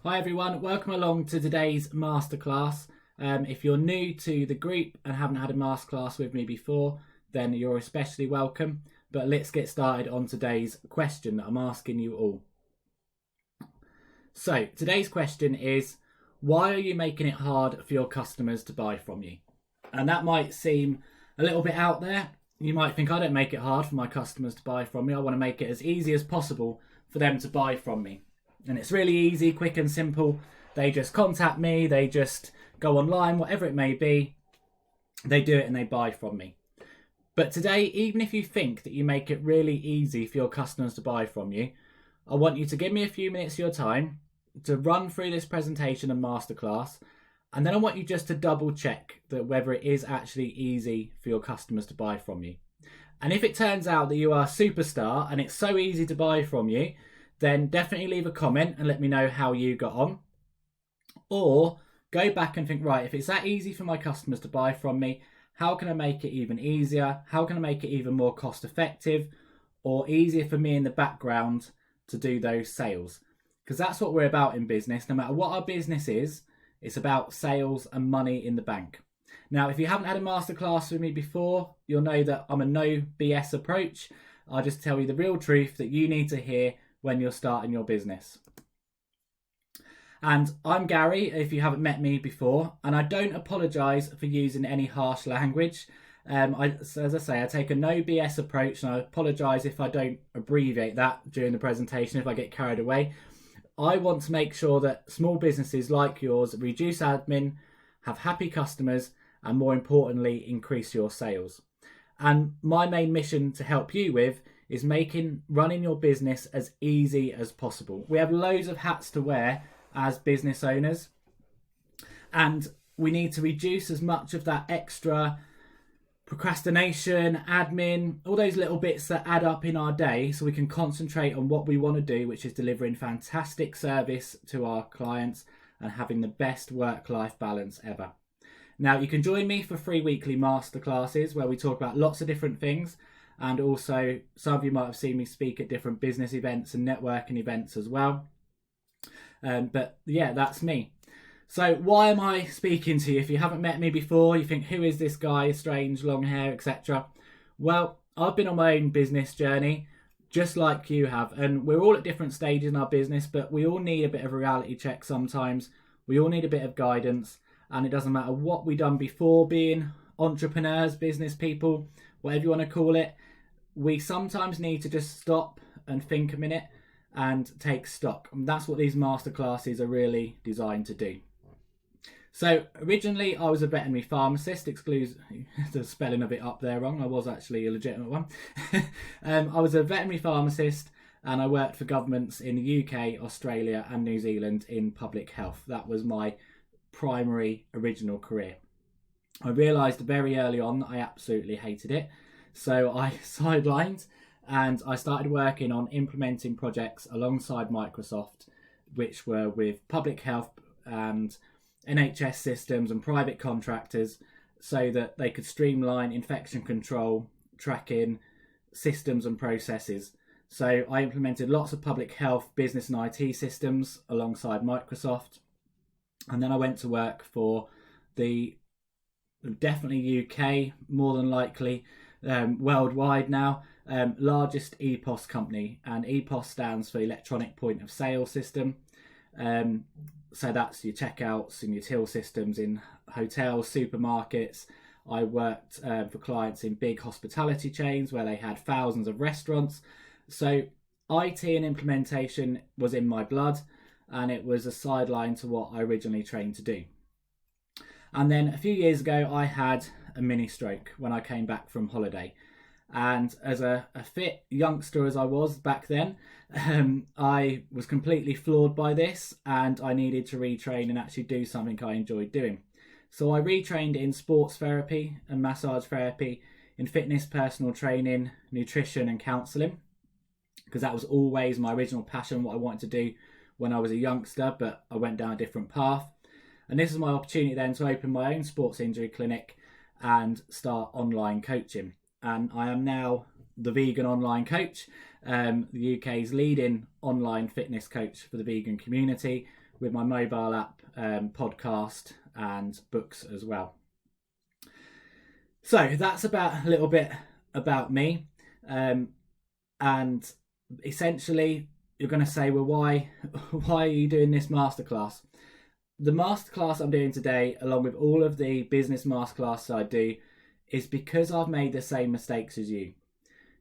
Hi everyone, welcome along to today's masterclass. If you're new to the group and haven't had a masterclass with me before, then you're especially welcome. But let's get started on today's question that I'm asking you all. So today's question is, why are you making it hard for your customers to buy from you? And that might seem a little bit out there. You might think, I don't make it hard for my customers to buy from me. I want to make it as easy as possible for them to buy from me. And it's really easy, quick and simple. They just contact me, they just go online, whatever it may be. They do it and they buy from me. But today, even if you think that you make it really easy for your customers to buy from you, I want you to give me a few minutes of your time to run through this presentation and masterclass. And then I want you just to double check that whether it is actually easy for your customers to buy from you. And if it turns out that you are a superstar and it's so easy to buy from you, then definitely leave a comment and let me know how you got on. Or go back and think, right, if it's that easy for my customers to buy from me, how can I make it even easier? How can I make it even more cost effective or easier for me in the background to do those sales? Because that's what we're about in business. No matter what our business is, it's about sales and money in the bank. Now, if you haven't had a masterclass with me before, you'll know that I'm a no BS approach. I'll just tell you the real truth that you need to hear when you're starting your business. And I'm Gary, if you haven't met me before, and I don't apologise for using any harsh language. As I say, I take a no BS approach, and I apologise if I don't abbreviate that during the presentation, if I get carried away. I want to make sure that small businesses like yours reduce admin, have happy customers, and more importantly, increase your sales. And my main mission to help you with is making running your business as easy as possible. We have loads of hats to wear as business owners, and we need to reduce as much of that extra procrastination, admin, all those little bits that add up in our day so we can concentrate on what we want to do, which is delivering fantastic service to our clients and having the best work-life balance ever. Now, you can join me for free weekly masterclasses where we talk about lots of different things. And also, some of you might have seen me speak at different business events and networking events as well. But yeah, that's me. So why am I speaking to you? If you haven't met me before, you think, who is this guy, strange, long hair, etc. Well, I've been on my own business journey, just like you have. And we're all at different stages in our business, but we all need a bit of a reality check sometimes. We all need a bit of guidance. And it doesn't matter what we've done before being entrepreneurs, business people, whatever you want to call it. We sometimes need to just stop and think a minute and take stock. And that's what these masterclasses are really designed to do. So originally I was a veterinary pharmacist, exclude the spelling of it up there wrong. I was actually a legitimate one. I was a veterinary pharmacist and I worked for governments in the UK, Australia and New Zealand in public health. That was my primary original career. I realised very early on that I absolutely hated it. So I sidelined and I started working on implementing projects alongside Microsoft, which were with public health and NHS systems and private contractors so that they could streamline infection control, tracking, systems and processes. So I implemented lots of public health, business and IT systems alongside Microsoft. And then I went to work for the definitely UK, more than likely worldwide now, largest EPOS company, and EPOS stands for Electronic Point of Sale System. So that's your checkouts and your till systems in hotels, supermarkets. I worked for clients in big hospitality chains where they had thousands of restaurants. So IT and implementation was in my blood, and it was a sideline to what I originally trained to do. And then a few years ago, I had a mini stroke when I came back from holiday. And as a fit youngster as I was back then, I was completely floored by this and I needed to retrain and actually do something I enjoyed doing. So I retrained in sports therapy and massage therapy, in fitness, personal training, nutrition and counselling, because that was always my original passion, what I wanted to do when I was a youngster, but I went down a different path. And this is my opportunity then to open my own sports injury clinic and start online coaching. And I am now the vegan online coach, the UK's leading online fitness coach for the vegan community, with my mobile app, podcast and books as well. So that's about a little bit about me. And essentially you're going to say, well, why are you doing this masterclass? The masterclass I'm doing today, along with all of the business masterclasses I do, is because I've made the same mistakes as you.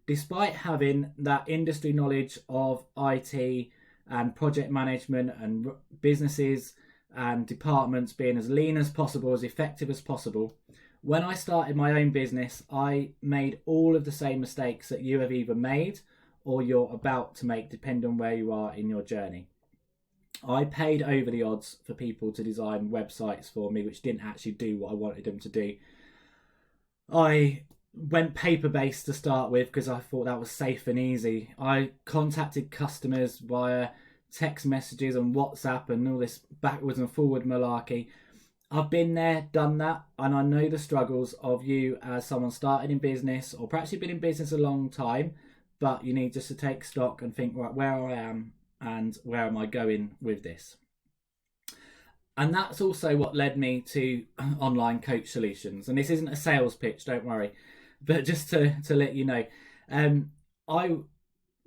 Despite having that industry knowledge of IT and project management and businesses and departments being as lean as possible, as effective as possible, when I started my own business, I made all of the same mistakes that you have either made or you're about to make, depending on where you are in your journey. I paid over the odds for people to design websites for me, which didn't actually do what I wanted them to do. I went paper-based to start with because I thought that was safe and easy. I contacted customers via text messages and WhatsApp and all this backwards and forward malarkey. I've been there, done that, and I know the struggles of you as someone started in business, or perhaps you've been in business a long time, but you need just to take stock and think, right, where I am and where am I going with this? And that's also what led me to Online Coach Solutions. And this isn't a sales pitch, don't worry, but just to let you know, I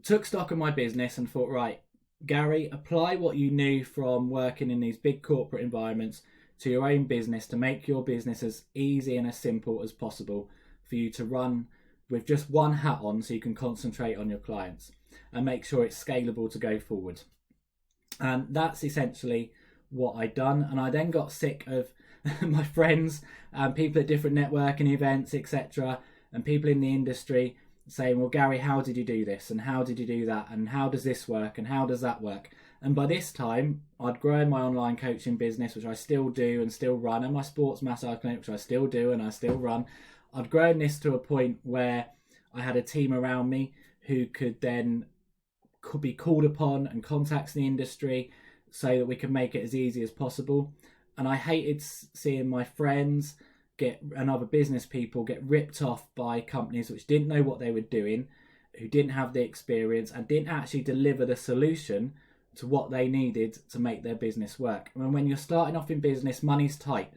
took stock of my business and thought, right, Gary, apply what you knew from working in these big corporate environments to your own business to make your business as easy and as simple as possible for you to run with just one hat on, so you can concentrate on your clients and make sure it's scalable to go forward. And that's essentially what I'd done. And I then got sick of my friends and people at different networking events, etc., and people in the industry saying, well, Gary, how did you do this? And how did you do that? And how does this work? And how does that work? And by this time, I'd grown my online coaching business, which I still do and still run, and my sports massage clinic, which I still do and I still run. I'd grown this to a point where I had a team around me who could be called upon and contacts the industry so that we could make it as easy as possible. And I hated seeing my friends and other business people get ripped off by companies which didn't know what they were doing, who didn't have the experience and didn't actually deliver the solution to what they needed to make their business work. And when you're starting off in business, money's tight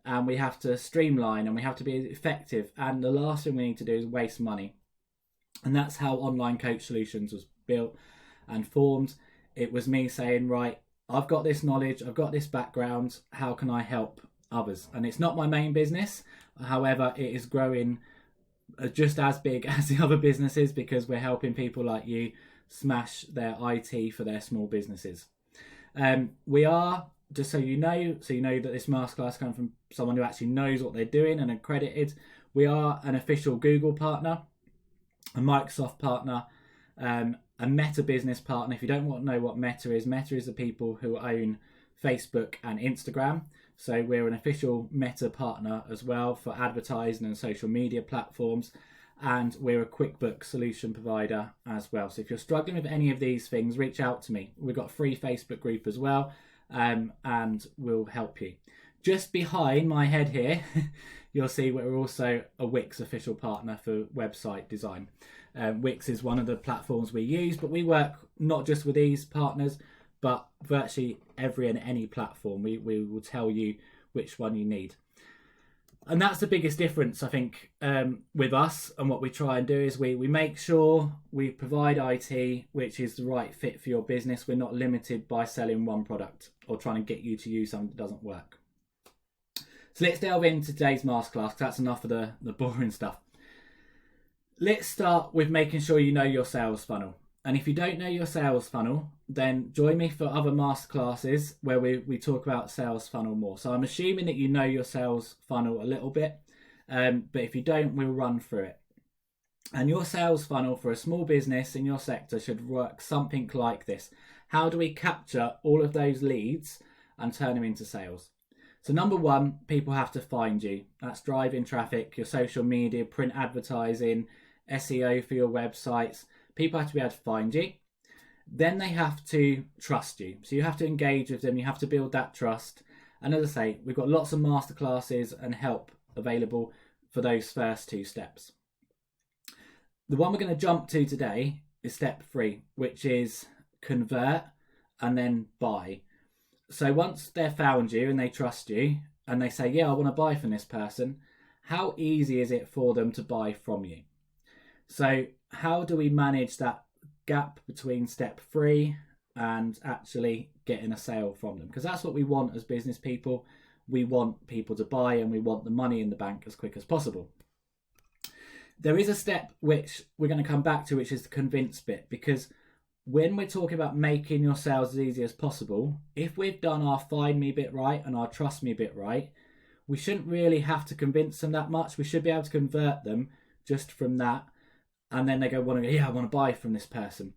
and we have to streamline and we have to be effective, and the last thing we need to do is waste money. And that's how Online Coach Solutions was built and formed. It was me saying, right, I've got this knowledge, I've got this background, how can I help others? And it's not my main business, however it is growing just as big as the other businesses, because we're helping people like you smash their IT for their small businesses. We are, just so you know that this masterclass comes from someone who actually knows what they're doing and accredited, we are an official Google partner, a Microsoft partner, a Meta business partner. If you don't want to know what Meta is the people who own Facebook and Instagram. So we're an official Meta partner as well for advertising and social media platforms. And we're a QuickBooks solution provider as well. So if you're struggling with any of these things, reach out to me. We've got a free Facebook group as well, and we'll help you. Just behind my head here, you'll see we're also a Wix official partner for website design. Wix is one of the platforms we use, but we work not just with these partners, but virtually every and any platform. We will tell you which one you need. And that's the biggest difference, I think, with us. And what we try and do is we make sure we provide IT which is the right fit for your business. We're not limited by selling one product or trying to get you to use something that doesn't work. So let's delve into today's masterclass, because that's enough of the boring stuff. Let's start with making sure you know your sales funnel. And if you don't know your sales funnel, then join me for other masterclasses where we talk about sales funnel more. So I'm assuming that you know your sales funnel a little bit, but if you don't, we'll run through it. And your sales funnel for a small business in your sector should work something like this. How do we capture all of those leads and turn them into sales? So number one, people have to find you. That's driving traffic, your social media, print advertising, SEO for your websites. People have to be able to find you. Then they have to trust you. So you have to engage with them. You have to build that trust. And as I say, we've got lots of masterclasses and help available for those first two steps. The one we're going to jump to today is step 3, which is convert and then buy. So once they've found you and they trust you and they say, yeah, I want to buy from this person, how easy is it for them to buy from you? So how do we manage that gap between step 3 and actually getting a sale from them? Because that's what we want as business people. We want people to buy and we want the money in the bank as quick as possible. There is a step which we're going to come back to, which is the convince bit, because when we're talking about making your sales as easy as possible, if we've done our find me bit right and our trust me bit right, we shouldn't really have to convince them that much. We should be able to convert them just from that. And then they yeah, I want to buy from this person.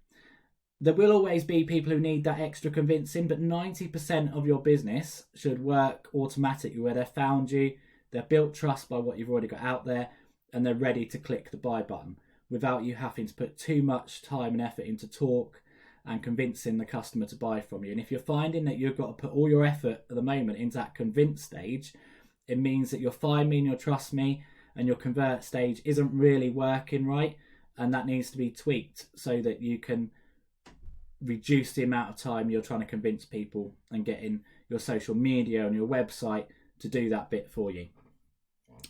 There will always be people who need that extra convincing, but 90% of your business should work automatically where they've found you, they've built trust by what you've already got out there, and they're ready to click the buy button without you having to put too much time and effort into talk and convincing the customer to buy from you. And if you're finding that you've got to put all your effort at the moment into that convince stage, it means that your find me and your trust me and your convert stage isn't really working right, and that needs to be tweaked so that you can reduce the amount of time you're trying to convince people and getting your social media and your website to do that bit for you.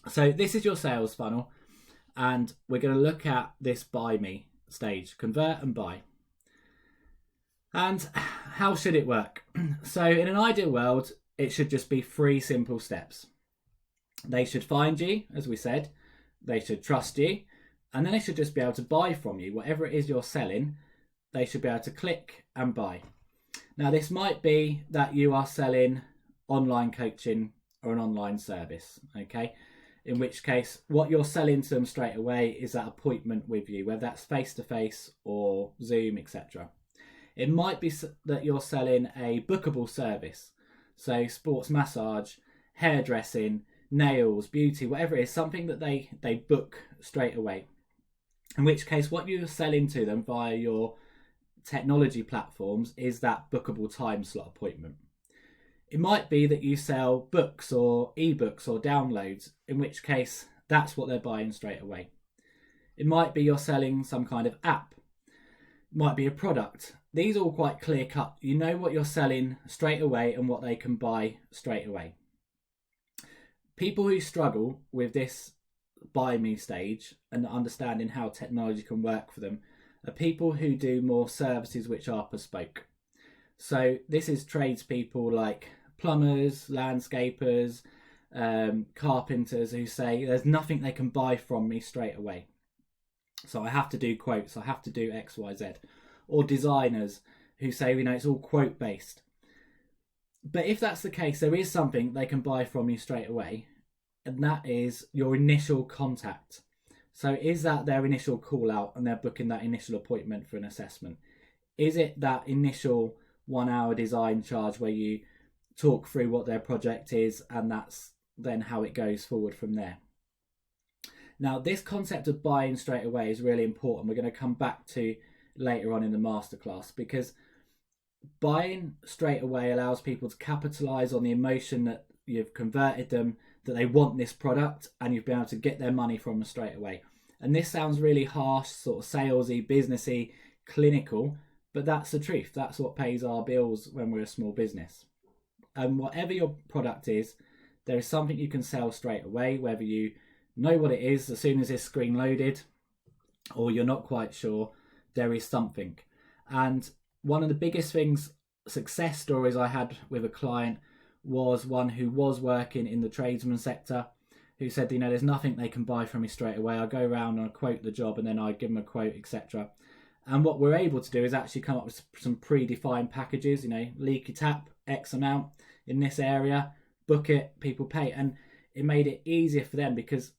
So this is your sales funnel, and we're going to look at this buy me stage, convert and buy. And how should it work? So in an ideal world, it should just be 3 simple steps. They should find you, as we said, they should trust you, and then they should just be able to buy from you. Whatever it is you're selling, they should be able to click and buy. Now, this might be that you are selling online coaching or an online service, okay? In which case, what you're selling to them straight away is that appointment with you, whether that's face-to-face or Zoom, etc. It might be that you're selling a bookable service, so sports massage, hairdressing, nails, beauty, whatever it is, something that they book straight away. In which case, what you're selling to them via your technology platforms is that bookable time slot appointment. It might be that you sell books or ebooks or downloads, in which case that's what they're buying straight away. It might be you're selling some kind of app. It might be a product. These are all quite clear cut. You know what you're selling straight away and what they can buy straight away. People who struggle with this buy me stage and understanding how technology can work for them are people who do more services which are bespoke. So this is tradespeople like plumbers, landscapers, carpenters who say there's nothing they can buy from me straight away. So I have to do quotes, I have to do X, Y, Z. Or designers who say, it's all quote based. But if that's the case, there is something they can buy from you straight away, and that is your initial contact. So is that their initial call out and they're booking that initial appointment for an assessment? Is it that initial 1 hour design charge where you talk through what their project is and that's then how it goes forward from there? Now, this concept of buying straight away is really important. We're going to come back to later on in the masterclass, because buying straight away allows people to capitalize on the emotion that you've converted them, that they want this product, and you've been able to get their money from them straight away. And this sounds really harsh, sort of salesy, businessy, clinical, but that's the truth. That's what pays our bills when we're a small business. And whatever your product is, there is something you can sell straight away, whether you know what it is as soon as it's screen loaded or you're not quite sure. There is something. And one of the biggest success stories I had with a client was one who was working in the tradesman sector, who said, there's nothing they can buy from me straight away. I go around and I quote the job and then I give them a quote, etc. And what we're able to do is actually come up with some predefined packages, leaky tap, X amount in this area, book it, people pay. And it made it easier for them because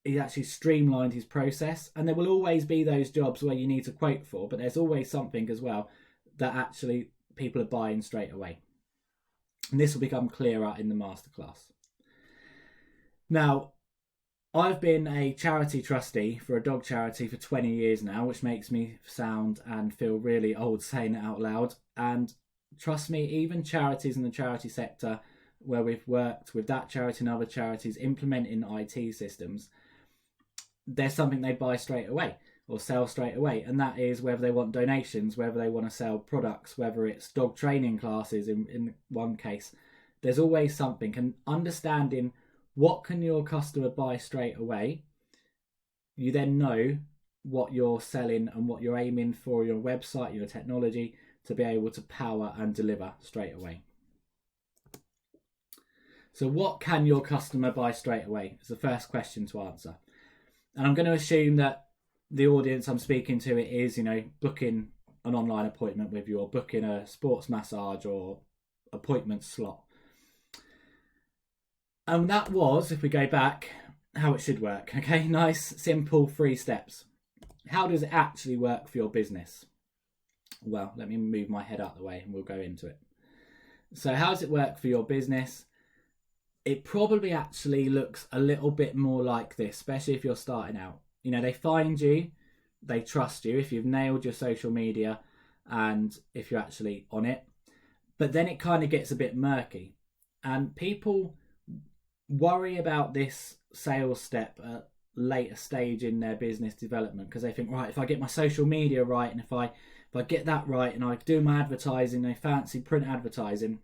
he actually streamlined his process. And there will always be those jobs where you need to quote for, but there's always something as well that actually people are buying straight away. And this will become clearer in the masterclass. Now, I've been a charity trustee for a dog charity for 20 years now, which makes me sound and feel really old saying it out loud. And trust me, even charities in the charity sector where we've worked with that charity and other charities implementing IT systems, there's something they buy straight away. or sell straight away, and that is whether they want donations, whether they want to sell products, whether it's dog training classes in one case. There's always something, and understanding what can your customer buy straight away, you then know what you're selling and what you're aiming for your website, your technology, to be able to power and deliver straight away. So what can your customer buy straight away is the first question to answer. And I'm going to assume that the audience I'm speaking to it is, booking an online appointment with you, or booking a sports massage or appointment slot. And that was, if we go back, how it should work. Okay, nice, simple 3 steps. How does it actually work for your business? Well, let me move my head out of the way and we'll go into it. So how does it work for your business? It probably actually looks a little bit more like this, especially if you're starting out. They find you, they trust you if you've nailed your social media and if you're actually on it. But then it kind of gets a bit murky. And people worry about this sales step at later stage in their business development, because they think, right, if I get my social media right, and if I get that right, and I do my advertising, fancy print advertising,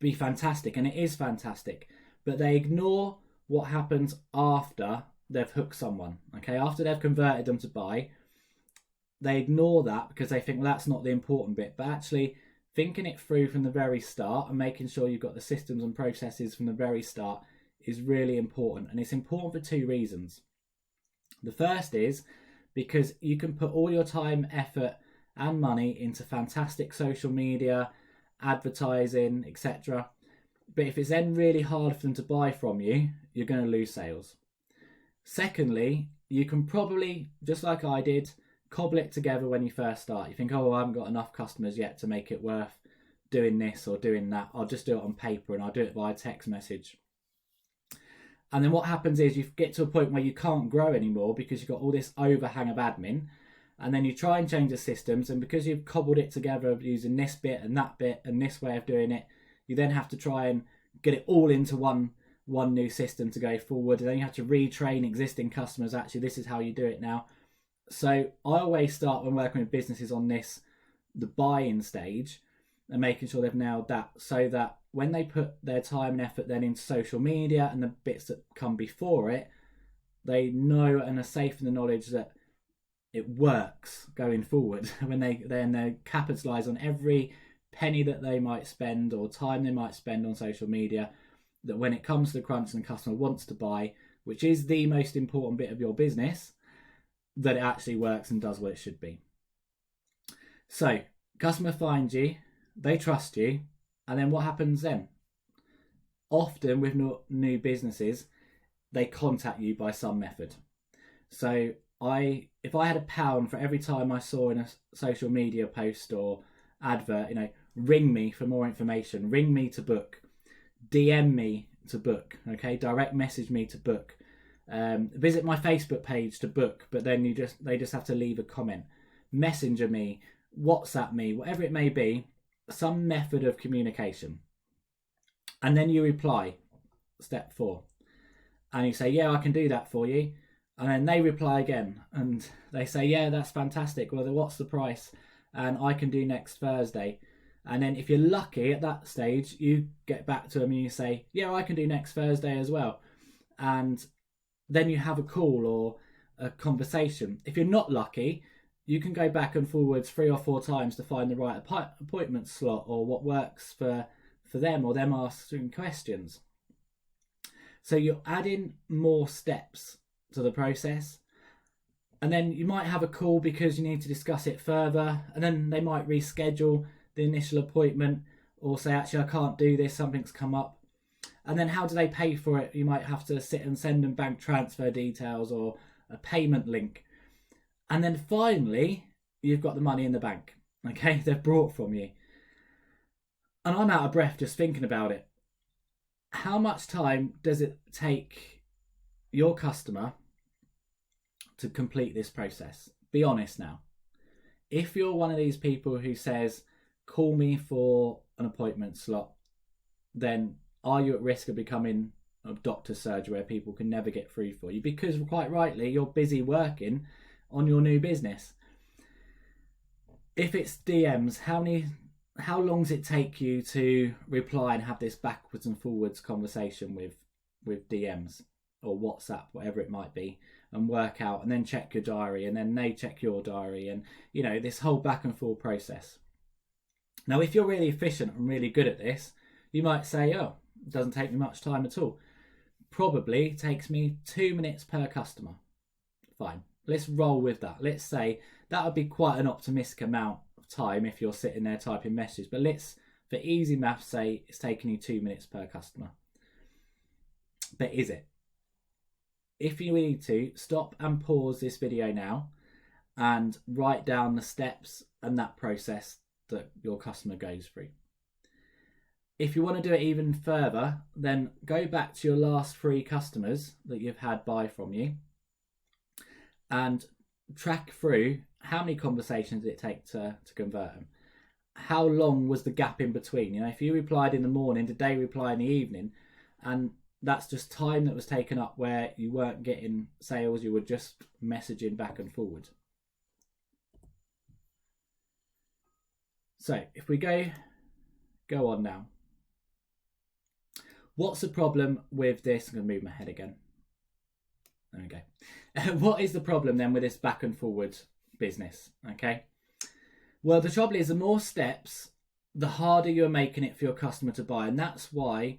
be fantastic. And it is fantastic, but they ignore what happens after they've hooked someone. Okay, after they've converted them to buy, they ignore that because they think, well, that's not the important bit. But actually thinking it through from the very start and making sure you've got the systems and processes from the very start is really important. And it's important for 2 reasons. The first is because you can put all your time, effort and money into fantastic social media, advertising, etc. But if it's then really hard for them to buy from you, you're going to lose sales. Secondly, you can probably, just like I did, cobble it together when you first start. You think, oh, I haven't got enough customers yet to make it worth doing this or doing that. I'll just do it on paper and I'll do it via text message. And then what happens is you get to a point where you can't grow anymore because you've got all this overhang of admin. And then you try and change the systems, and because you've cobbled it together using this bit and that bit and this way of doing it, you then have to try and get it all into one new system to go forward. And then you have to retrain existing customers. Actually, this is how you do it now. So I always start when working with businesses on this, the buy-in stage, and making sure they've nailed that, so that when they put their time and effort then into social media and the bits that come before it, they know and are safe in the knowledge that it works going forward. When they capitalise on every penny that they might spend or time they might spend on social media, that when it comes to the crunch and the customer wants to buy, which is the most important bit of your business, that it actually works and does what it should be. So customer finds you, they trust you, and then what happens then? Often with new businesses, they contact you by some method. So if I had £1 for every time I saw in a social media post or advert, ring me for more information, ring me to book, DM me to book, okay, direct message me to book, visit my Facebook page to book, but then they just have to leave a comment, messenger me, WhatsApp me, whatever it may be, some method of communication. And then you reply, step 4, and you say, yeah, I can do that for you. And then they reply again and they say, yeah, that's fantastic. Well, what's the price? And I can do next Thursday. And then if you're lucky at that stage, you get back to them and you say, yeah, I can do next Thursday as well. And then you have a call or a conversation. If you're not lucky, you can go back and forwards 3 or 4 times to find the right appointment slot or what works for them, or them asking questions. So you're adding more steps to the process. And then you might have a call because you need to discuss it further, and then they might reschedule the initial appointment or say, actually, I can't do this, something's come up. And then how do they pay for it? You might have to sit and send them bank transfer details or a payment link. And then finally, you've got the money in the bank. Okay, they've brought from you. And I'm out of breath just thinking about it. How much time does it take your customer to complete this process? Be honest now. If you're one of these people who says, call me for an appointment slot, then are you at risk of becoming a doctor's surgery where people can never get through for you? Because quite rightly, you're busy working on your new business. If it's DMs, how long does it take you to reply and have this backwards and forwards conversation with DMs or WhatsApp, whatever it might be, and work out, and then check your diary, and then they check your diary, and this whole back and forth process. Now, if you're really efficient and really good at this, you might say, oh, it doesn't take me much time at all. Probably takes me 2 minutes per customer. Fine, let's roll with that. Let's say that would be quite an optimistic amount of time if you're sitting there typing messages, but let's, for easy maths, say it's taking you 2 minutes per customer. But is it? If you need to, stop and pause this video now and write down the steps and that process that your customer goes through. If you want to do it even further, then go back to your last 3 customers that you've had buy from you and track through how many conversations did it take to convert them. How long was the gap in between? If you replied in the morning, did they reply in the evening? And that's just time that was taken up where you weren't getting sales, you were just messaging back and forward. So if we go on now. What's the problem with this? I'm going to move my head again. There we go. What is the problem then with this back and forward business? Okay. Well, the trouble is the more steps, the harder you're making it for your customer to buy. And that's why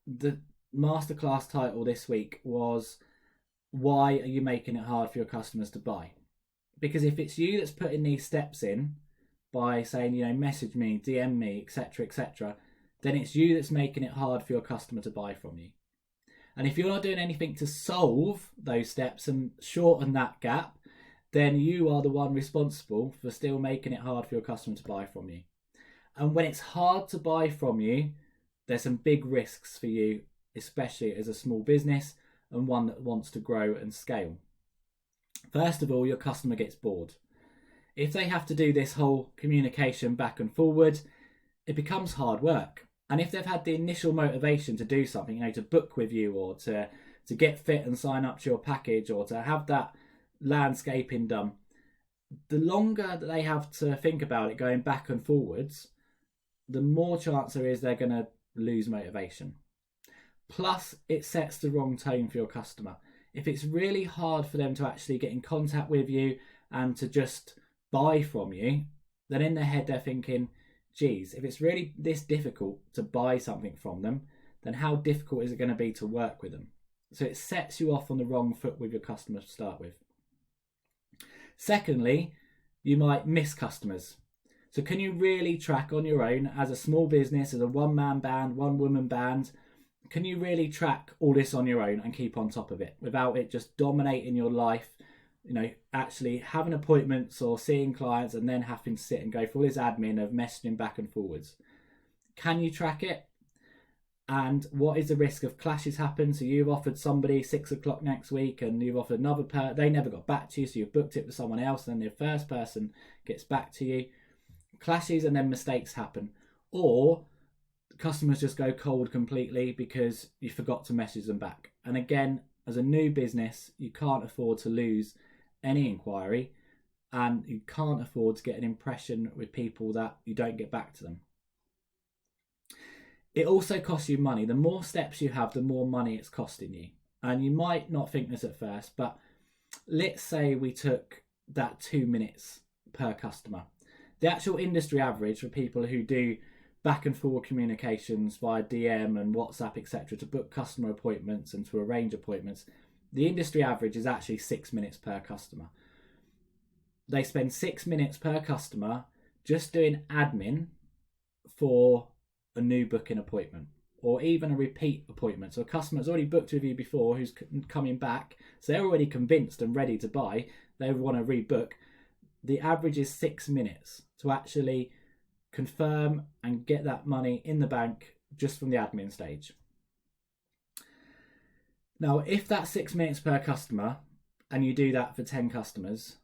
the masterclass title this week was, why are you making it hard for your customers to buy? Because if it's you that's putting these steps in by saying, message me, DM me, etc., then it's you that's making it hard for your customer to buy from you. And if you're not doing anything to solve those steps and shorten that gap, then you are the one responsible for still making it hard for your customer to buy from you. And when it's hard to buy from you, there's some big risks for you, especially as a small business and one that wants to grow and scale. First of all, your customer gets bored. If they have to do this whole communication back and forward, it becomes hard work. And if they've had the initial motivation to do something, to book with you or to get fit and sign up to your package or to have that landscaping done, the longer that they have to think about it going back and forwards, the more chance there is they're going to lose motivation. Plus, it sets the wrong tone for your customer. If it's really hard for them to actually get in contact with you and to just buy from you, then in their head they're thinking, geez, if it's really this difficult to buy something from them, then how difficult is it going to be to work with them? So it sets you off on the wrong foot with your customer to start with. Secondly, you might miss customers. So can you really track on your own as a small business, as a one-man band, one-woman band, can you really track all this on your own and keep on top of it without it just dominating your life? Actually having appointments or seeing clients and then having to sit and go through all this admin of messaging back and forwards. Can you track it? And what is the risk of clashes happen? So you've offered somebody 6 o'clock next week and you've offered another they never got back to you, so you've booked it with someone else, and then the first person gets back to you. Clashes and then mistakes happen. Or customers just go cold completely because you forgot to message them back. And again, as a new business, you can't afford to lose any inquiry, and you can't afford to get an impression with people that you don't get back to them. It also costs you money. The more steps you have, the more money it's costing you. And you might not think this at first, but let's say we took that 2 minutes per customer. The actual industry average for people who do back and forward communications via DM and WhatsApp, etc., to book customer appointments and to arrange appointments, the industry average is actually 6 minutes per customer. They spend 6 minutes per customer just doing admin for a new booking appointment or even a repeat appointment. So a customer's already booked with you before who's coming back, so they're already convinced and ready to buy, they want to rebook. The average is 6 minutes to actually confirm and get that money in the bank just from the admin stage. Now, if that's 6 minutes per customer and you do that for 10 customers,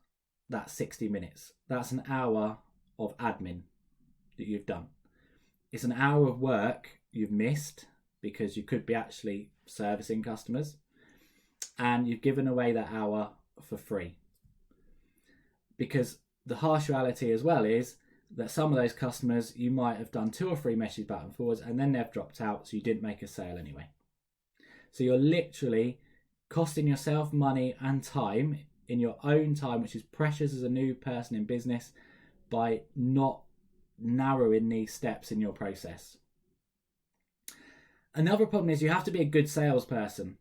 that's 60 minutes. That's an hour of admin that you've done. It's an hour of work you've missed because you could be actually servicing customers, and you've given away that hour for free. because the harsh reality as well is that some of those customers, you might have done 2 or 3 messages back and forwards and then they've dropped out, so you didn't make a sale anyway. So you're literally costing yourself money and time in your own time, which is precious as a new person in business, by not narrowing these steps in your process. Another problem is you have to be a good salesperson.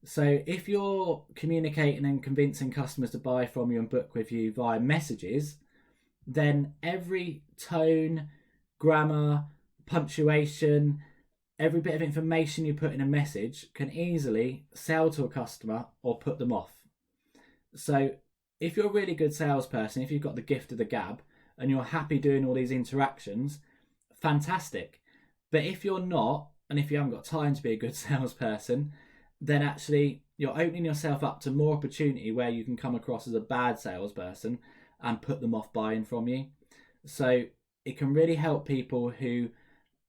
So if you're communicating and convincing customers to buy from you and book with you via messages, then every tone, grammar, punctuation, every bit of information you put in a message can easily sell to a customer or put them off. So if you're a really good salesperson, if you've got the gift of the gab and you're happy doing all these interactions, fantastic. But if you're not, and if you haven't got time to be a good salesperson, then actually you're opening yourself up to more opportunity where you can come across as a bad salesperson and put them off buying from you. So it can really help people who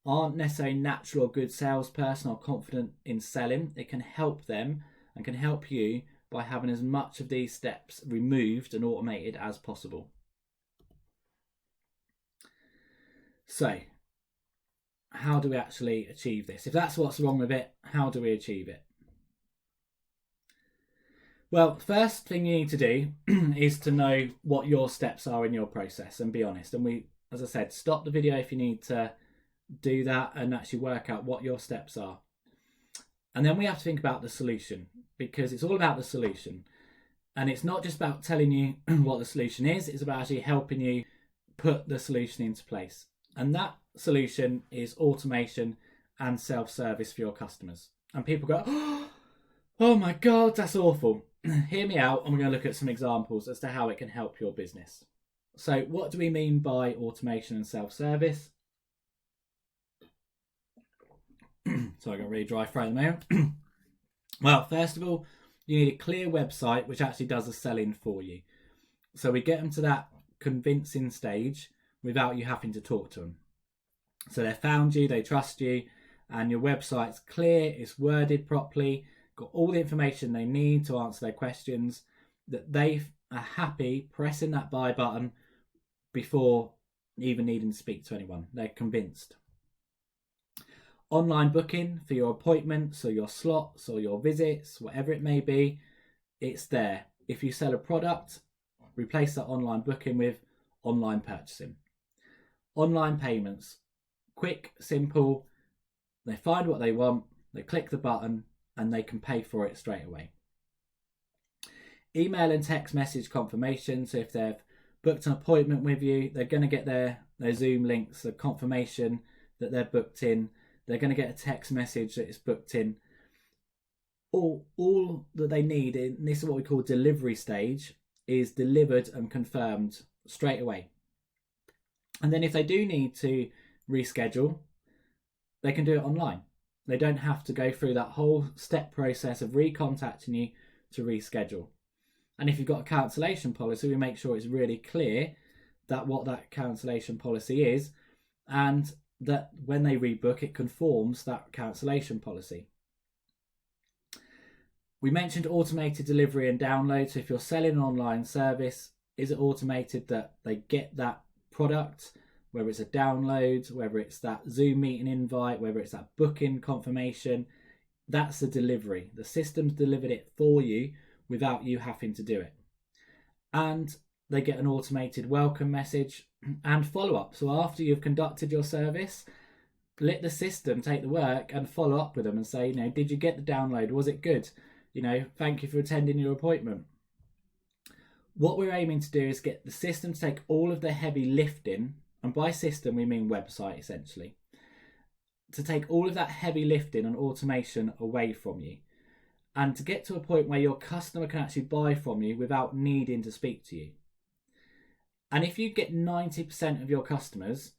aren't necessarily natural good salesperson or confident in selling. It can help them and can help you by having as much of these steps removed and automated as possible. So how do we actually achieve this? If that's what's wrong with it, how do we achieve it? Well, first thing you need to do is to know what your steps are in your process and be honest. And we, as I said, stop the video if you need to do that and actually work out what your steps are. And then we have to think about the solution, because it's all about the solution. And it's not just about telling you what the solution is, it's about actually helping you put the solution into place. And that solution is automation and self-service for your customers. And people go, oh my God, that's awful. Hear me out, and we're going to look at some examples as to how it can help your business. So what do we mean by automation and self-service? So I got a really dry throat in the mail. Well, first of all, you need a clear website which actually does the selling for you. So we get them to that convincing stage without you having to talk to them. So they found you, they trust you, and your website's clear, it's worded properly, got all the information they need to answer their questions, that they are happy pressing that buy button before even needing to speak to anyone. They're convinced. Online booking for your appointments or your slots or your visits, whatever it may be, it's there. If you sell a product, replace that online booking with online purchasing. Online payments, quick, simple, they find what they want, they click the button, and they can pay for it straight away. Email and text message confirmation. So if they've booked an appointment with you, they're going to get their Zoom links, a confirmation that they're booked in. They're going to get a text message that it's booked in. All that they need, and this is what we call delivery stage, is delivered and confirmed straight away. And then if they do need to reschedule, they can do it online. They don't have to go through that whole step process of recontacting you to reschedule. And if you've got a cancellation policy, we make sure it's really clear that what that cancellation policy is, and that when they rebook, it conforms that cancellation policy. We mentioned automated delivery and download. So if you're selling an online service, is it automated that they get that product, whether it's a download, whether it's that Zoom meeting invite, whether it's that booking confirmation? That's the delivery. The system's delivered it for you without you having to do it. And they get an automated welcome message and follow-up. So after you've conducted your service, let the system take the work and follow up with them and say, did you get the download? Was it good? Thank you for attending your appointment. What we're aiming to do is get the system to take all of the heavy lifting, and by system we mean website essentially, to take all of that heavy lifting and automation away from you, and to get to a point where your customer can actually buy from you without needing to speak to you. And if you get 90% of your customers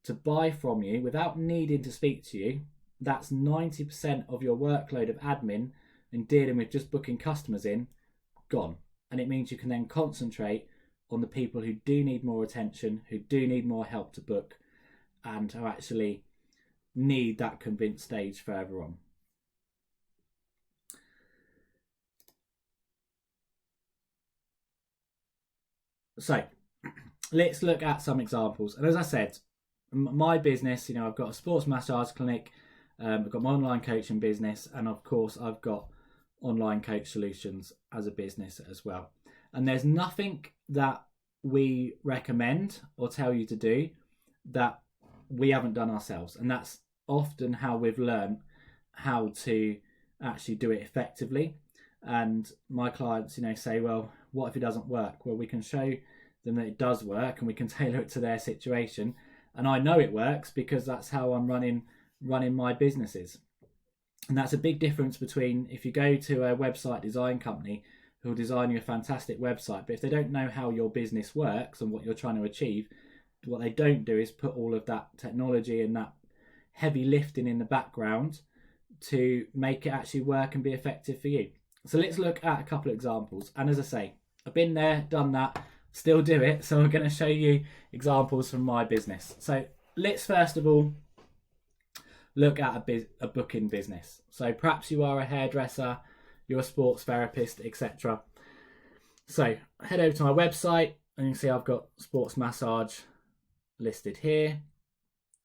to buy from you without needing to speak to you, that's 90% of your workload of admin and dealing with just booking customers in gone. And it means you can then concentrate on the people who do need more attention, who do need more help to book, and who actually need that convinced stage further on. So let's look at some examples. And as I said, my business, I've got a sports massage clinic, I've got my online coaching business, and of course I've got online coach solutions as a business as well. And there's nothing that we recommend or tell you to do that we haven't done ourselves. And that's often how we've learned how to actually do it effectively. And my clients, say, well, what if it doesn't work? Well, we can show them that it does work and we can tailor it to their situation. And I know it works because that's how I'm running my businesses. And that's a big difference between if you go to a website design company who'll design you a fantastic website, but if they don't know how your business works and what you're trying to achieve, what they don't do is put all of that technology and that heavy lifting in the background to make it actually work and be effective for you. So let's look at a couple of examples. And as I say, I've been there, done that, still do it. So I'm going to show you examples from my business. So let's first of all look at a booking business. So perhaps you are a hairdresser, you're a sports therapist, etc. So head over to my website and you can see I've got sports massage listed here.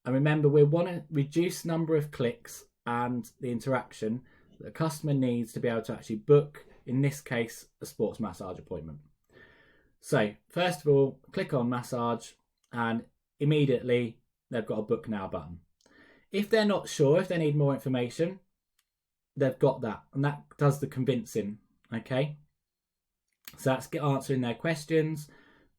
And remember, we want to reduce number of clicks and the interaction that a customer needs to be able to actually book, in this case, a sports massage appointment. So first of all, click on massage and immediately they've got a book now button. If they're not sure, if they need more information, they've got that, and that does the convincing, okay? So that's answering their questions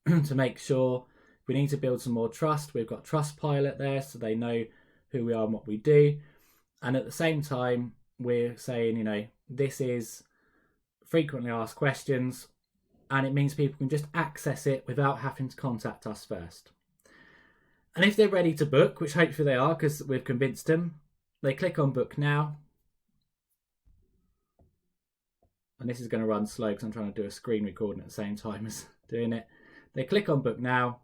to make sure. We need to build some more trust. We've got Trustpilot there so they know who we are and what we do. And at the same time, we're saying, this is frequently asked questions, and it means people can just access it without having to contact us first. And if they're ready to book, which hopefully they are because we've convinced them, they click on book now. And this is going to run slow because I'm trying to do a screen recording at the same time as doing it. They click on book now.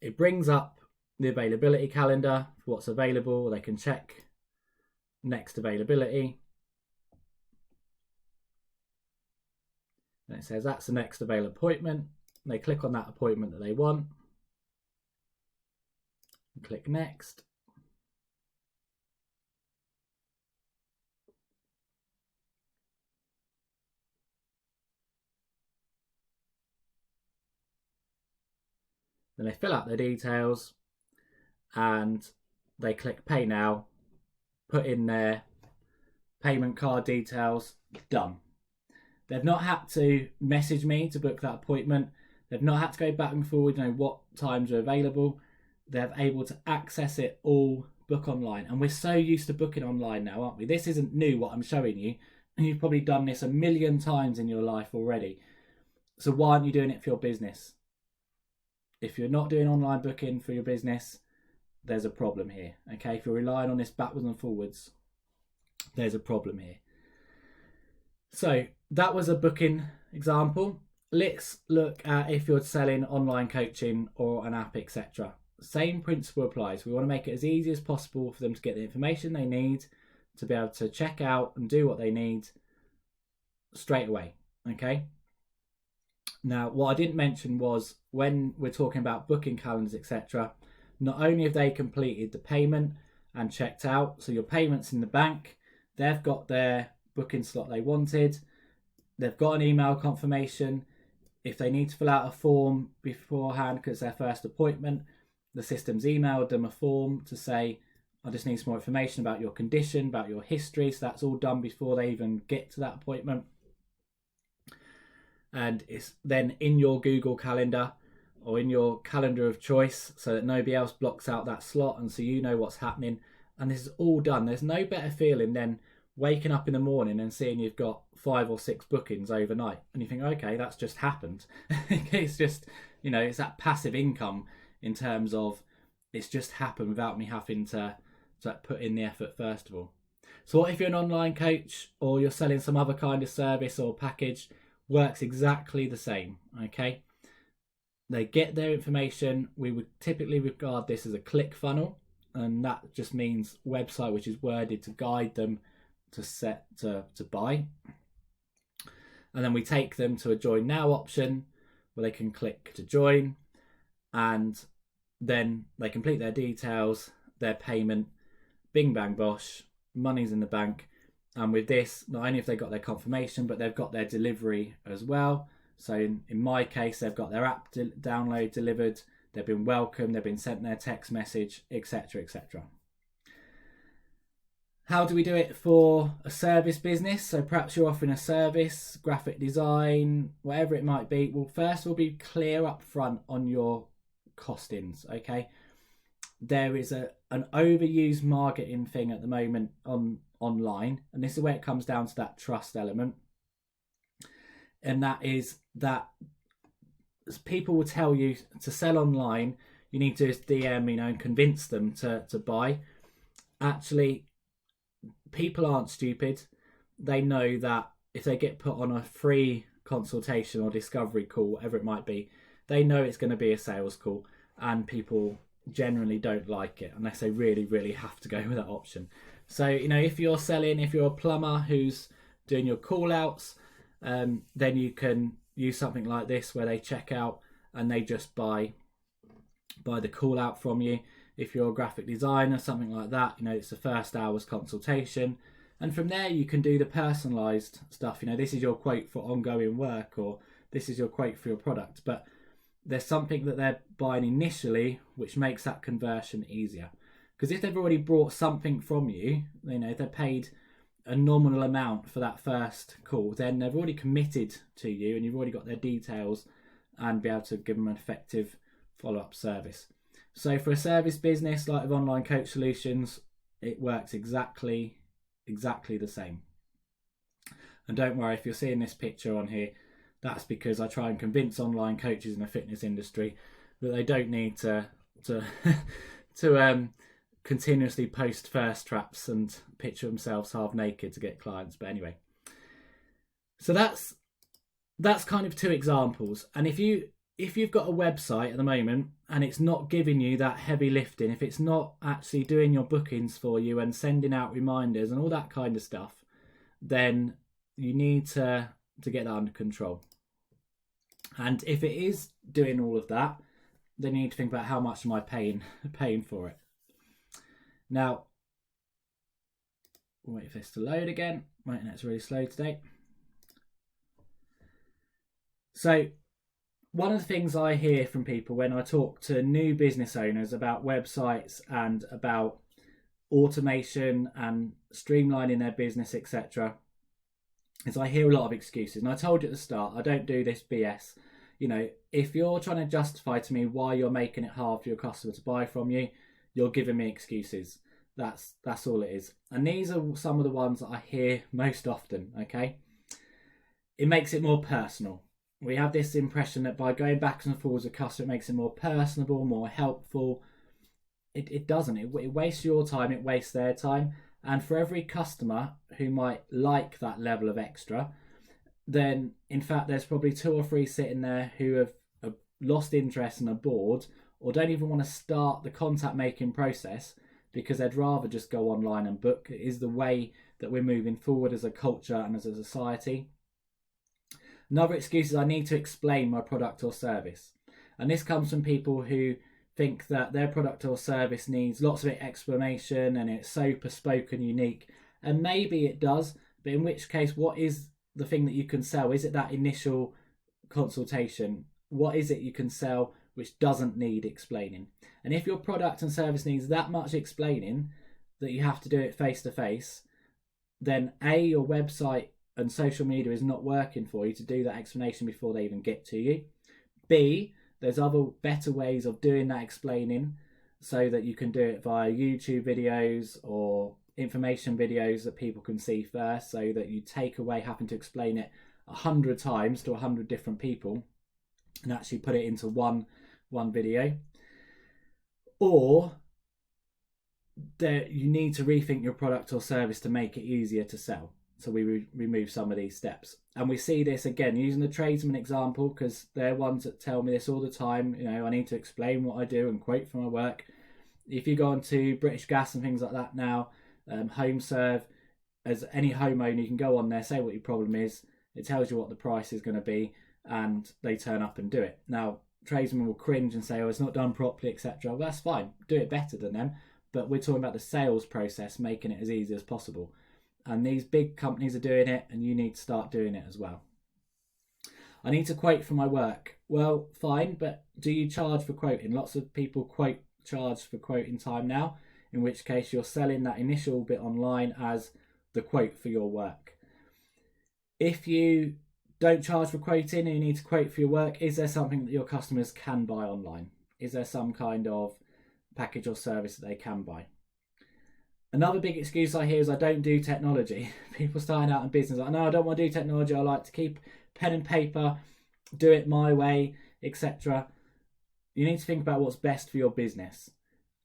It brings up the availability calendar for what's available. They can check next availability. And it says that's the next available appointment. They click on that appointment that they want. Click next. Then they fill out their details and they click pay now, put in their payment card details, done. They've not had to message me to book that appointment. They've not had to go back and forward, what times are available. They're able to access it all, book online. And we're so used to booking online now, aren't we? This isn't new, what I'm showing you. And you've probably done this a million times in your life already. So why aren't you doing it for your business? If you're not doing online booking for your business, there's a problem here. Okay, if you're relying on this backwards and forwards, there's a problem here. So that was a booking example. Let's look at if you're selling online coaching or an app, etc. Same principle applies. We want to make it as easy as possible for them to get the information they need to be able to check out and do what they need straight away. Okay. Now, what I didn't mention was when we're talking about booking calendars, etc., not only have they completed the payment and checked out, so your payment's in the bank, they've got their booking slot they wanted, they've got an email confirmation. If they need to fill out a form beforehand because it's their first appointment, the system's emailed them a form to say, I just need some more information about your condition, about your history. So that's all done before they even get to that appointment. And it's then in your Google Calendar or in your calendar of choice so that nobody else blocks out that slot and so you know what's happening. And this is all done. There's no better feeling than waking up in the morning and seeing you've got 5 or 6 bookings overnight. And you think, okay, that's just happened. It's just, it's that passive income in terms of it's just happened without me having to put in the effort first of all. So what if you're an online coach or you're selling some other kind of service or package? Works exactly the same, okay? They get their information. We would typically regard this as a click funnel, and that just means website which is worded to guide them to buy. And then we take them to a join now option. where they can click to join, and then they complete their details, their payment, bing bang bosh, money's in the bank. And with this, not only have they got their confirmation, but they've got their delivery as well. So in my case, they've got their app download delivered, they've been welcomed, they've been sent their text message, etc., etc. How do we do it for a service business? So perhaps you're offering a service, graphic design, whatever it might be. Well, first we'll be clear up front on your costings, okay? There is an overused marketing thing at the moment online, and this is where it comes down to that trust element. And that is that people will tell you to sell online, you need to DM, and convince them to buy. Actually, people aren't stupid. They know that if they get put on a free consultation or discovery call, whatever it might be, they know it's going to be a sales call, and people generally don't like it unless they really, really have to go with that option. So, if you're selling, if you're a plumber who's doing your call outs, then you can use something like this where they check out and they just buy the call out from you. If you're a graphic designer, something like that, it's the first hour's consultation. And from there, you can do the personalized stuff. This is your quote for ongoing work, or this is your quote for your product. But there's something that they're buying initially, which makes that conversion easier. Because if they've already bought something from you, if they're paid a nominal amount for that first call, then they've already committed to you and you've already got their details and be able to give them an effective follow-up service. So for a service business like with Online Coach Solutions, it works exactly the same. And don't worry, if you're seeing this picture on here, that's because I try and convince online coaches in the fitness industry that they don't need to continuously post thirst traps and picture themselves half naked to get clients. But anyway, so that's kind of two examples. And if you've got a website at the moment and it's not giving you that heavy lifting, if it's not actually doing your bookings for you and sending out reminders and all that kind of stuff, then you need to get that under control. And if it is doing all of that, then you need to think about how much am I paying for it. Now, wait for this to load again. My internet's really slow today. So one of the things I hear from people when I talk to new business owners about websites and about automation and streamlining their business, etc., is I hear a lot of excuses. And I told you at the start, I don't do this BS. If you're trying to justify to me why you're making it hard for your customer to buy from you, you're giving me excuses. That's all it is. And these are some of the ones that I hear most often, okay? It makes it more personal. We have this impression that by going back and forwards with customer, it makes it more personable, more helpful. It doesn't. It wastes your time, it wastes their time. And for every customer who might like that level of extra, then in fact there's probably 2 or 3 sitting there who have lost interest and are bored, or don't even want to start the contact making process because they'd rather just go online and book. It is the way that we're moving forward as a culture and as a society. Another excuse is I need to explain my product or service. And this comes from people who think that their product or service needs lots of explanation and it's so bespoke and unique. And maybe it does, but in which case, what is the thing that you can sell? Is it that initial consultation? What is it you can sell which doesn't need explaining? And if your product and service needs that much explaining that you have to do it face to face, then A, your website and social media is not working for you to do that explanation before they even get to you. B, there's other better ways of doing that explaining so that you can do it via YouTube videos or information videos that people can see first, so that you take away having to explain it 100 times to 100 different people and actually put it into one video. Or you need to rethink your product or service to make it easier to sell. So we remove some of these steps. And we see this again using the tradesman example, because they're ones that tell me this all the time. I need to explain what I do and quote for my work. If you go on to British Gas and things like that now, Home Serve, as any homeowner, you can go on there, say what your problem is. It tells you what the price is going to be, and they turn up and do it. Now, tradesmen will cringe and say, oh, it's not done properly, etc. Well, that's fine. Do it better than them. But we're talking about the sales process, making it as easy as possible. And these big companies are doing it, and you need to start doing it as well. I need to quote for my work. Well, fine, but do you charge for quoting? Lots of people charge for quoting time now, in which case you're selling that initial bit online as the quote for your work. If you don't charge for quoting and you need to quote for your work, is there something that your customers can buy online? Is there some kind of package or service that they can buy? Another big excuse I hear is I don't do technology. People starting out in business, like, no, I don't want to do technology. I like to keep pen and paper, do it my way, etc. You need to think about what's best for your business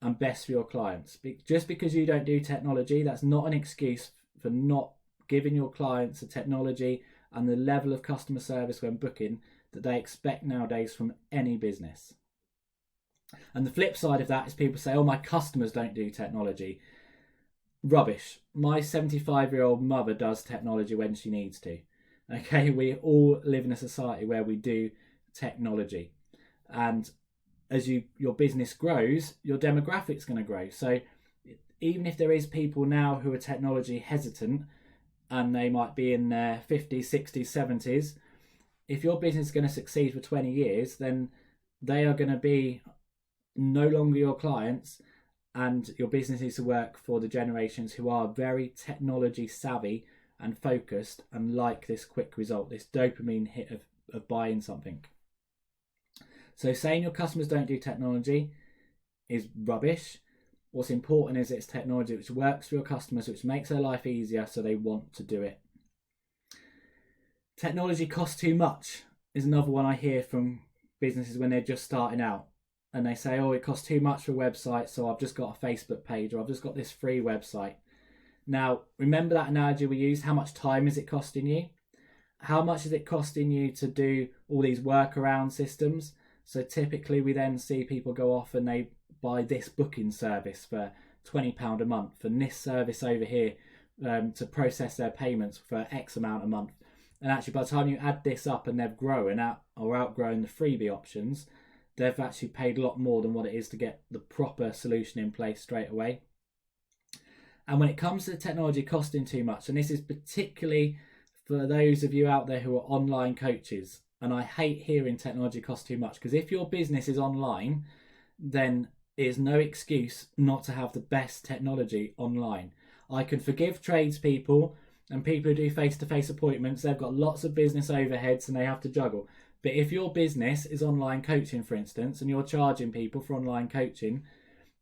and best for your clients. Just because you don't do technology, that's not an excuse for not giving your clients the technology and the level of customer service when booking that they expect nowadays from any business. And the flip side of that is people say, oh, my customers don't do technology. Rubbish. My 75-year-old mother does technology when she needs to. Okay, we all live in a society where we do technology. And as your business grows, your demographic's going to grow. So even if there is people now who are technology hesitant and they might be in their 50s, 60s, 70s, if your business is going to succeed for 20 years, then they are going to be no longer your clients, and your business needs to work for the generations who are very technology savvy and focused and like this quick result, this dopamine hit of buying something. So saying your customers don't do technology is rubbish. What's important is it's technology which works for your customers, which makes their life easier so they want to do it. Technology costs too much is another one I hear from businesses when they're just starting out. And they say, oh, it costs too much for a website, so I've just got a Facebook page, or I've just got this free website. Now, remember that analogy we used? How much time is it costing you? How much is it costing you to do all these workaround systems? So typically we then see people go off and they buy this booking service for £20 a month, and this service over here to process their payments for X amount a month. And actually, by the time you add this up and they've grown or outgrown the freebie options, they've actually paid a lot more than what it is to get the proper solution in place straight away. And when it comes to the technology costing too much, and this is particularly for those of you out there who are online coaches, and I hate hearing technology costs too much, because if your business is online, then there's no excuse not to have the best technology online. I can forgive tradespeople and people who do face-to-face appointments. They've got lots of business overheads and they have to juggle. But if your business is online coaching, for instance, and you're charging people for online coaching,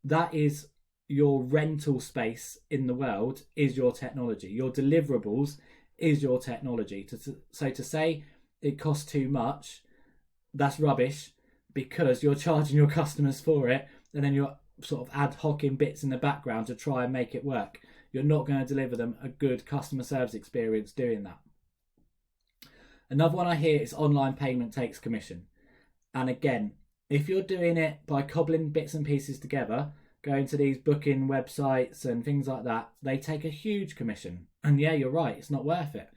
that is your rental space in the world is your technology. Your deliverables is your technology. So to say it costs too much, that's rubbish, because you're charging your customers for it and then you're sort of ad hoc in bits in the background to try and make it work. You're not going to deliver them a good customer service experience doing that. Another one I hear is online payment takes commission. And again, if you're doing it by cobbling bits and pieces together, going to these booking websites and things like that, they take a huge commission. And yeah, you're right, it's not worth it.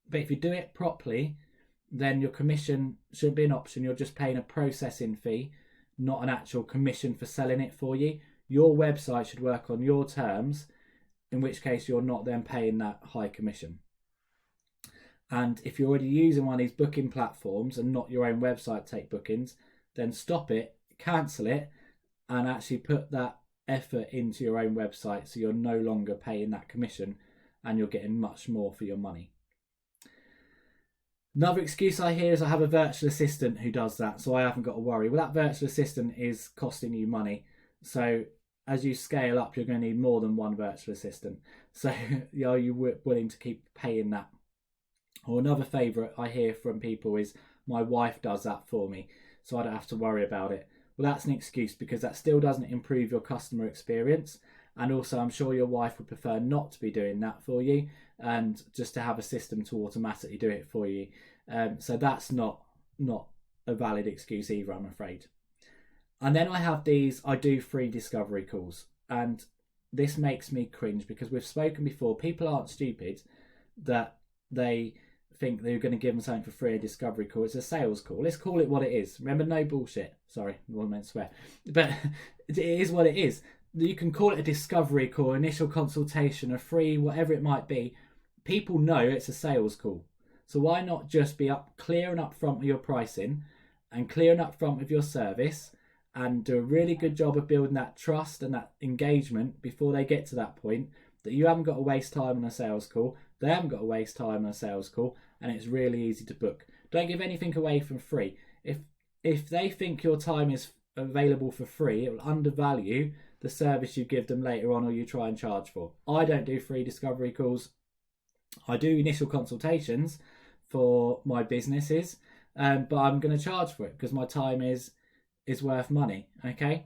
But if you do it properly, then your commission shouldn't be an option. You're just paying a processing fee, not an actual commission for selling it for you. Your website should work on your terms, in which case you're not then paying that high commission. And if you're already using one of these booking platforms and not your own website take bookings, then stop it, cancel it, and actually put that effort into your own website so you're no longer paying that commission and you're getting much more for your money. Another excuse I hear is I have a virtual assistant who does that, so I haven't got to worry. Well, that virtual assistant is costing you money. So as you scale up, you're going to need more than one virtual assistant. So are you willing to keep paying that? Or another favourite I hear from people is my wife does that for me, so I don't have to worry about it. Well, that's an excuse, because that still doesn't improve your customer experience. And also, I'm sure your wife would prefer not to be doing that for you and just to have a system to automatically do it for you. So that's not a valid excuse either, I'm afraid. And then I do free discovery calls. And this makes me cringe, because we've spoken before, people aren't stupid, that they think that you're going to give them something for free, a discovery call. It's a sales call. Let's call it what it is. Remember, no bullshit. Sorry, I wasn't meant to swear. But it is what it is. You can call it a discovery call, initial consultation, a free, whatever it might be. People know it's a sales call. So why not just be clear and upfront with your pricing and clear and upfront with your service and do a really good job of building that trust and that engagement before they get to that point, that you haven't got to waste time on a sales call, they haven't got to waste time on a sales call, and it's really easy to book. Don't give anything away for free. If they think your time is available for free, it will undervalue the service you give them later on or you try and charge for. I don't do free discovery calls. I do initial consultations for my businesses, but I'm going to charge for it because my time is worth money, okay?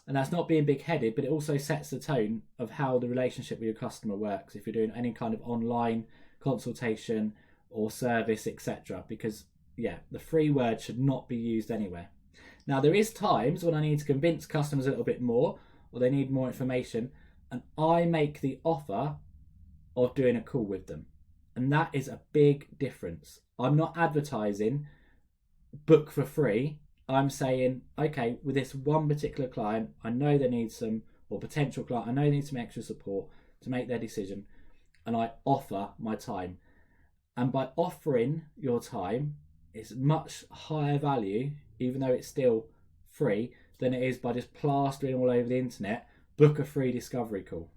And that's not being big-headed, but it also sets the tone of how the relationship with your customer works if you're doing any kind of online consultation or service, etc. Because, yeah, the free word should not be used anywhere. Now, there is times when I need to convince customers a little bit more or they need more information, and I make the offer of doing a call with them. And that is a big difference. I'm not advertising book for free. I'm saying, okay, with this one particular client, I know they need some, or potential client, I know they need some extra support to make their decision, and I offer my time. And by offering your time, it's much higher value, even though it's still free, than it is by just plastering all over the internet, book a free discovery call.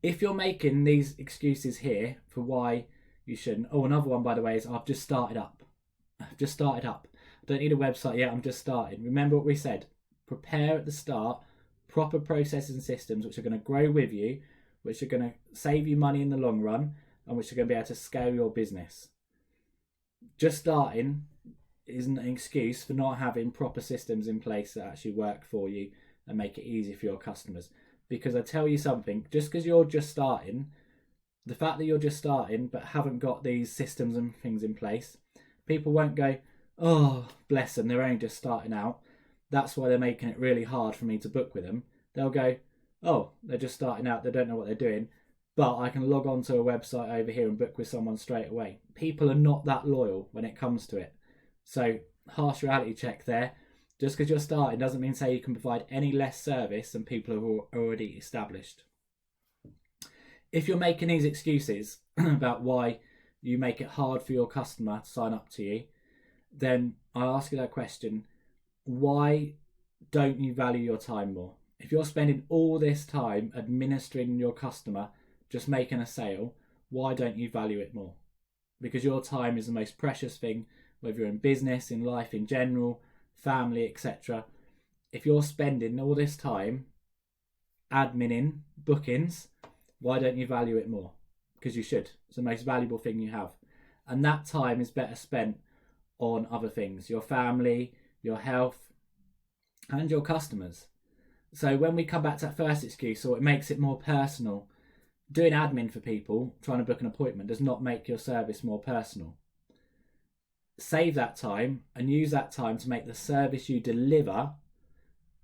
If you're making these excuses here for why you shouldn't, oh, another one, by the way, is I've just started up. Don't need a website yet, I'm just starting. Remember what we said. Prepare at the start proper processes and systems which are going to grow with you, which are going to save you money in the long run, and which are going to be able to scale your business. Just starting isn't an excuse for not having proper systems in place that actually work for you and make it easy for your customers. Because I tell you something, just because you're just starting, the fact that you're just starting but haven't got these systems and things in place, people won't go, oh, bless them, they're only just starting out. That's why they're making it really hard for me to book with them. They'll go, oh, they're just starting out, they don't know what they're doing, but I can log on to a website over here and book with someone straight away. People are not that loyal when it comes to it. So, harsh reality check there. Just because you're starting doesn't mean say you can provide any less service than people who are already established. If you're making these excuses about why you make it hard for your customer to sign up to you, then I ask you that question, why don't you value your time more? If you're spending all this time administering your customer, just making a sale, why don't you value it more? Because your time is the most precious thing, whether you're in business, in life in general, family, etc. If you're spending all this time adminning bookings, why don't you value it more? Because you should. It's the most valuable thing you have. And that time is better spent on other things, your family, your health, and your customers. So when we come back to that first excuse, or it makes it more personal, doing admin for people, trying to book an appointment, does not make your service more personal. Save that time and use that time to make the service you deliver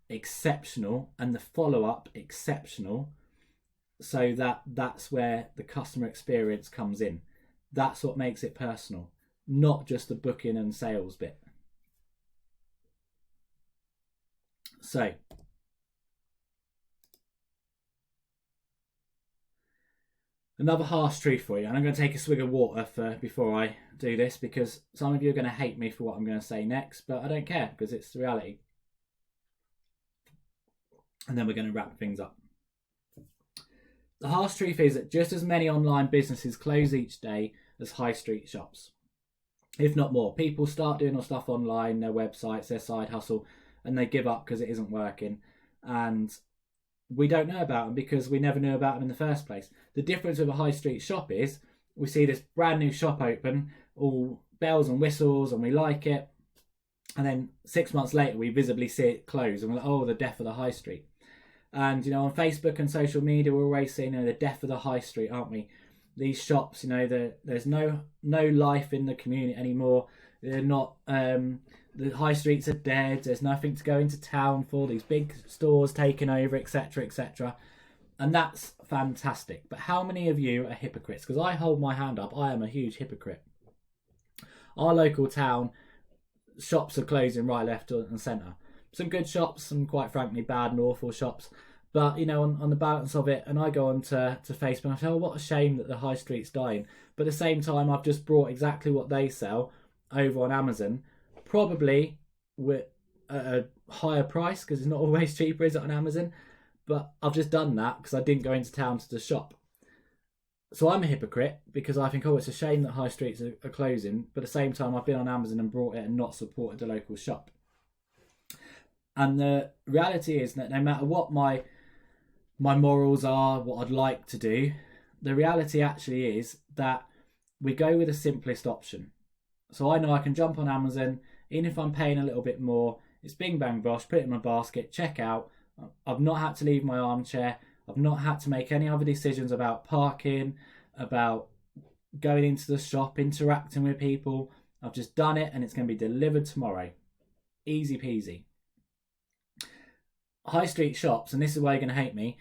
exceptional and the follow-up exceptional, so that's where the customer experience comes in. That's what makes it personal, not just the booking and sales bit. So, another harsh truth for you, and I'm going to take a swig of water before I do this, because some of you are going to hate me for what I'm going to say next, but I don't care because it's the reality. And then we're going to wrap things up. The harsh truth is that just as many online businesses close each day as high street shops, if not more. People start doing all stuff online, their websites, their side hustle, and they give up because it isn't working. And we don't know about them because we never knew about them in the first place. The difference with a high street shop is we see this brand new shop open, all bells and whistles, and we like it. And then 6 months later, we visibly see it close, and we're like, oh, the death of the high street. And, on Facebook and social media, we're always seeing the death of the high street, aren't we? These shops, there's no life in the community anymore. They're not, the high streets are dead. There's nothing to go into town for. These big stores taking over, etc., etc. And that's fantastic. But how many of you are hypocrites? Because I hold my hand up, I am a huge hypocrite. Our local town, shops are closing right, left and centre. Some good shops, some quite frankly bad and awful shops. But, you know, on the balance of it, and I go on to Facebook and I say, oh, what a shame that the high street's dying. But at the same time, I've just brought exactly what they sell over on Amazon, probably with a higher price, because it's not always cheaper, is it, on Amazon? But I've just done that because I didn't go into town to the shop. So I'm a hypocrite because I think, oh, it's a shame that high streets are closing. But at the same time, I've been on Amazon and brought it and not supported the local shop. And the reality is that no matter what my morals are, what I'd like to do, the reality actually is that we go with the simplest option. So I know I can jump on Amazon, even if I'm paying a little bit more, it's bing bang bosh, put it in my basket, check out. I've not had to leave my armchair. I've not had to make any other decisions about parking, about going into the shop, interacting with people. I've just done it and it's going to be delivered tomorrow. Easy peasy. High street shops, and this is why you're going to hate me,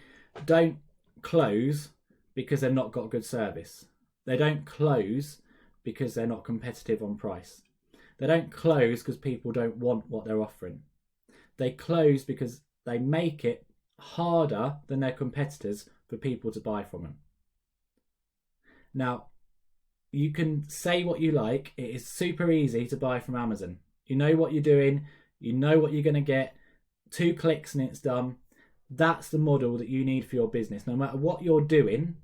don't close because they've not got good service. They don't close because they're not competitive on price. They don't close because people don't want what they're offering. They close because they make it harder than their competitors for people to buy from them. Now, you can say what you like. It is super easy to buy from Amazon. You know what you're doing. You know what you're going to get. 2 clicks and it's done. That's the model that you need for your business. No matter what you're doing,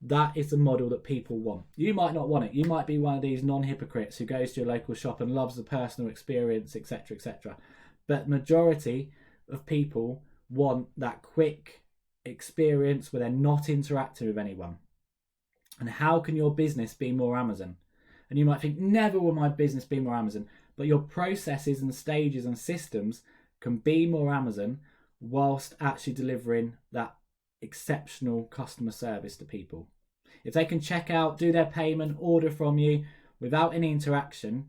that is the model that people want. You might not want it. You might be one of these non-hypocrites who goes to your local shop and loves the personal experience, etc., etc. But majority of people want that quick experience where they're not interacting with anyone. And how can your business be more Amazon? And you might think, never will my business be more Amazon. But your processes and stages and systems can be more Amazon whilst actually delivering that exceptional customer service to people. If they can check out, do their payment, order from you without any interaction,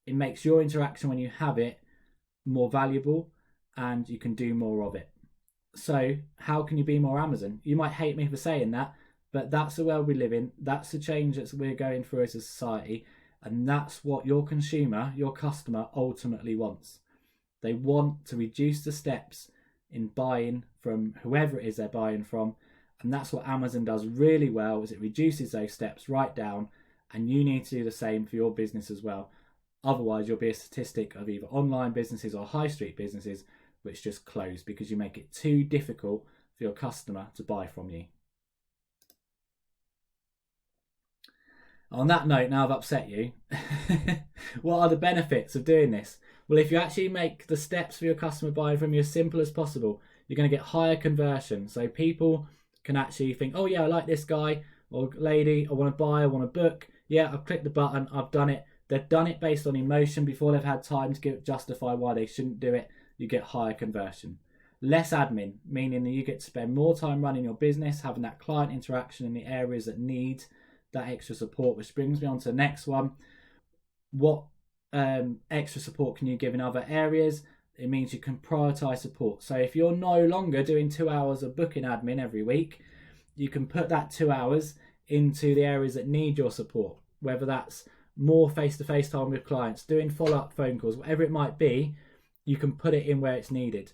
it makes your interaction when you have it more valuable and you can do more of it. So how can you be more Amazon? You might hate me for saying that, but that's the world we live in. That's the change that we're going through as a society. And that's what your consumer, your customer ultimately wants. They want to reduce the steps in buying from whoever it is they're buying from. And that's what Amazon does really well, is it reduces those steps right down. And you need to do the same for your business as well. Otherwise, you'll be a statistic of either online businesses or high street businesses which just close because you make it too difficult for your customer to buy from you. On that note, now I've upset you, what are the benefits of doing this? Well, if you actually make the steps for your customer buying from you as simple as possible, you're going to get higher conversion. So people can actually think, oh yeah, I like this guy or lady, I want to buy, I want to book. Yeah, I've clicked the button, I've done it. They've done it based on emotion before they've had time to justify why they shouldn't do it. You get higher conversion. Less admin, meaning that you get to spend more time running your business, having that client interaction in the areas that need that extra support, which brings me on to the next one. What extra support can you give in other areas? It means you can prioritize support. So if you're no longer doing 2 hours of booking admin every week, you can put that 2 hours into the areas that need your support, whether that's more face-to-face time with clients, doing follow-up phone calls, whatever it might be, you can put it in where it's needed.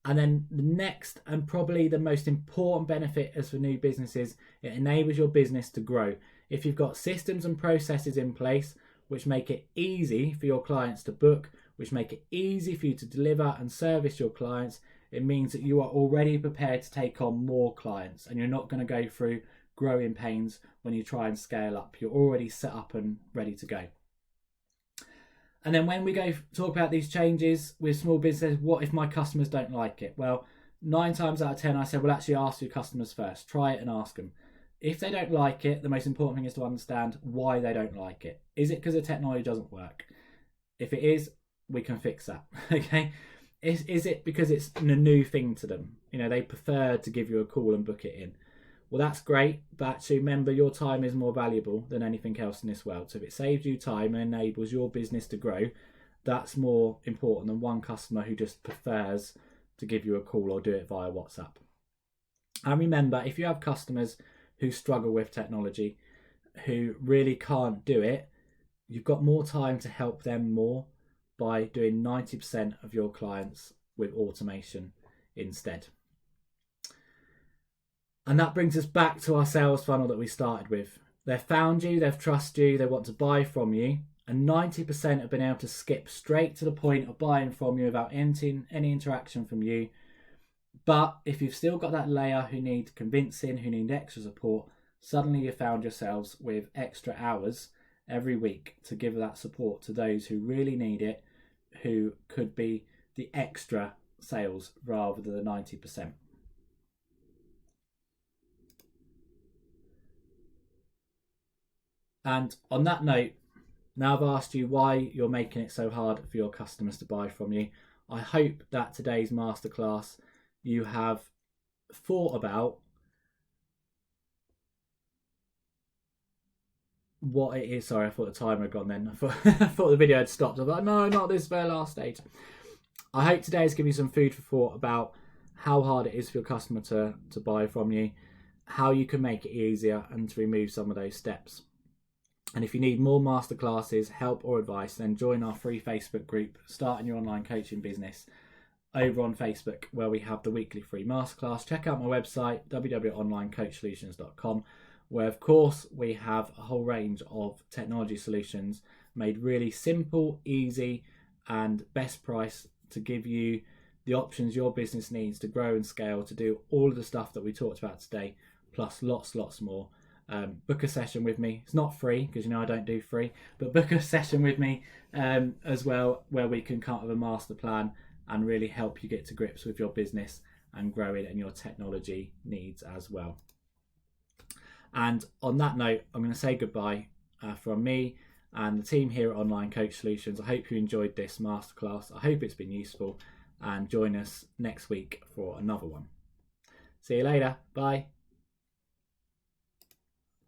And then the next and probably the most important benefit as for new businesses, it enables your business to grow. If you've got systems and processes in place which make it easy for your clients to book, which make it easy for you to deliver and service your clients, it means that you are already prepared to take on more clients and you're not going to go through growing pains when you try and scale up. You're already set up and ready to go. And then when we go talk about these changes with small businesses, what if my customers don't like it? Well, 9 times out of 10, I said, well, actually ask your customers first. Try it and ask them. If they don't like it, the most important thing is to understand why they don't like it. Is it because the technology doesn't work? If it is, we can fix that. Okay. Is it because it's a new thing to them? You know, they prefer to give you a call and book it in. Well, that's great, but actually remember your time is more valuable than anything else in this world. So if it saves you time and enables your business to grow, that's more important than one customer who just prefers to give you a call or do it via WhatsApp. And remember, if you have customers who struggle with technology, who really can't do it, you've got more time to help them more by doing 90% of your clients with automation instead. And that brings us back to our sales funnel that we started with. They've found you, they've trusted you, they want to buy from you, and 90% have been able to skip straight to the point of buying from you without any interaction from you. But if you've still got that layer who need convincing, who need extra support, suddenly you found yourselves with extra hours every week to give that support to those who really need it, who could be the extra sales rather than the 90%. And on that note, now I've asked you why you're making it so hard for your customers to buy from you. I hope that today's masterclass you have thought about what it is. Sorry, I thought the timer had gone then. I thought the video had stopped. I was like, no, not this very last stage. I hope today has given you some food for thought about how hard it is for your customer to buy from you, how you can make it easier, and to remove some of those steps. And if you need more masterclasses, help or advice, then join our free Facebook group, Starting Your Online Coaching Business, over on Facebook, where we have the weekly free masterclass. Check out my website, www.onlinecoachsolutions.com, where of course we have a whole range of technology solutions made really simple, easy, and best price to give you the options your business needs to grow and scale, to do all of the stuff that we talked about today, plus lots more. Book a session with me. It's not free because I don't do free, but book a session with me as well, where we can come up with a master plan and really help you get to grips with your business and grow it and your technology needs as well. And on that note, I'm going to say goodbye from me and the team here at Online Coach Solutions. I hope you enjoyed this masterclass. I hope it's been useful, and join us next week for another one. See you later. Bye.